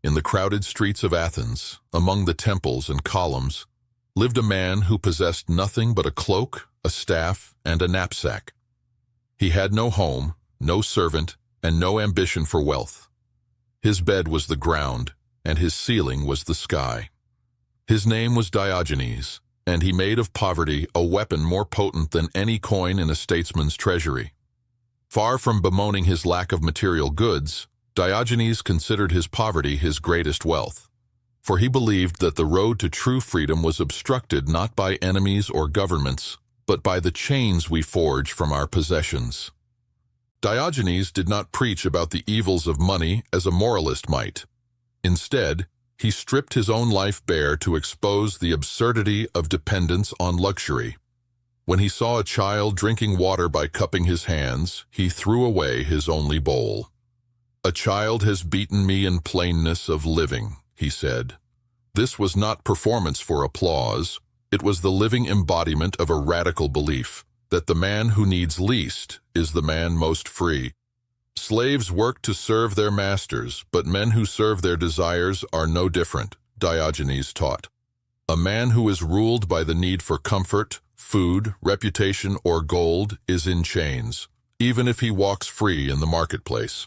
In the crowded streets of Athens, among the temples and columns, lived a man who possessed nothing but a cloak, a staff, and a knapsack. He had no home, no servant, and no ambition for wealth. His bed was the ground, and his ceiling was the sky. His name was Diogenes, and he made of poverty a weapon more potent than any coin in a statesman's treasury. Far from bemoaning his lack of material goods, Diogenes considered his poverty his greatest wealth, for he believed that the road to true freedom was obstructed not by enemies or governments, but by the chains we forge from our possessions. Diogenes did not preach about the evils of money as a moralist might. Instead, he stripped his own life bare to expose the absurdity of dependence on luxury. When he saw a child drinking water by cupping his hands, he threw away his only bowl. "A child has beaten me in plainness of living," he said. This was not performance for applause. It was the living embodiment of a radical belief that the man who needs least is the man most free. Slaves work to serve their masters, but men who serve their desires are no different, Diogenes taught. A man who is ruled by the need for comfort, food, reputation, or gold is in chains, even if he walks free in the marketplace.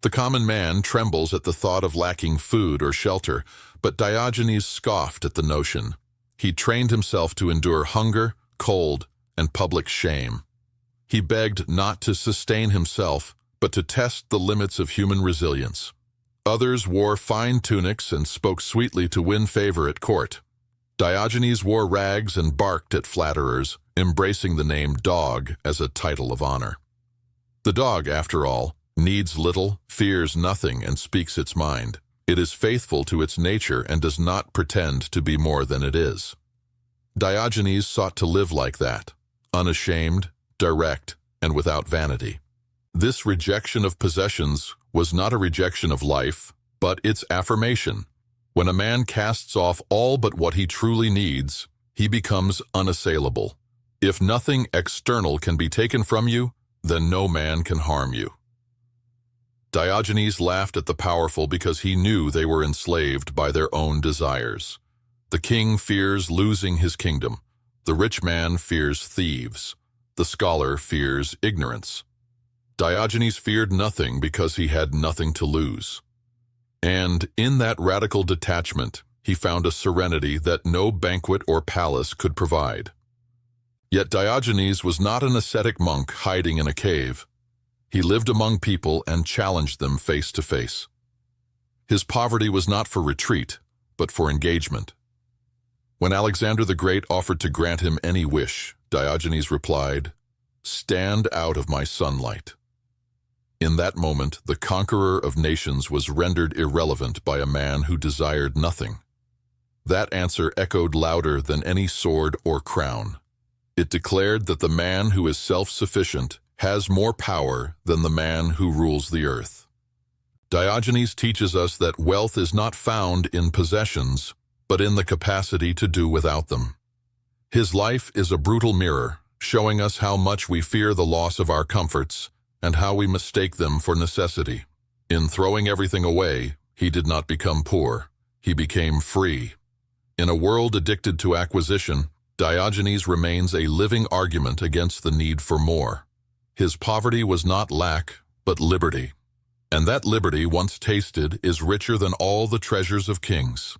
The common man trembles at the thought of lacking food or shelter, but Diogenes scoffed at the notion. He trained himself to endure hunger, cold, and public shame. He begged not to sustain himself, but to test the limits of human resilience. Others wore fine tunics and spoke sweetly to win favor at court. Diogenes wore rags and barked at flatterers, embracing the name dog as a title of honor. The dog, after all, needs little, fears nothing, and speaks its mind. It is faithful to its nature and does not pretend to be more than it is. Diogenes sought to live like that, unashamed, direct, and without vanity. This rejection of possessions was not a rejection of life, but its affirmation. When a man casts off all but what he truly needs, he becomes unassailable. If nothing external can be taken from you, then no man can harm you. Diogenes laughed at the powerful because he knew they were enslaved by their own desires. The king fears losing his kingdom. The rich man fears thieves. The scholar fears ignorance. Diogenes feared nothing because he had nothing to lose. And in that radical detachment, he found a serenity that no banquet or palace could provide. Yet Diogenes was not an ascetic monk hiding in a cave. He lived among people and challenged them face to face. His poverty was not for retreat, but for engagement. When Alexander the Great offered to grant him any wish, Diogenes replied, "Stand out of my sunlight." In that moment, the conqueror of nations was rendered irrelevant by a man who desired nothing. That answer echoed louder than any sword or crown. It declared that the man who is self-sufficient has more power than the man who rules the earth. Diogenes teaches us that wealth is not found in possessions, but in the capacity to do without them. His life is a brutal mirror, showing us how much we fear the loss of our comforts and how we mistake them for necessity. In throwing everything away, he did not become poor. He became free. In a world addicted to acquisition, Diogenes remains a living argument against the need for more. His poverty was not lack, but liberty. And that liberty, once tasted, is richer than all the treasures of kings.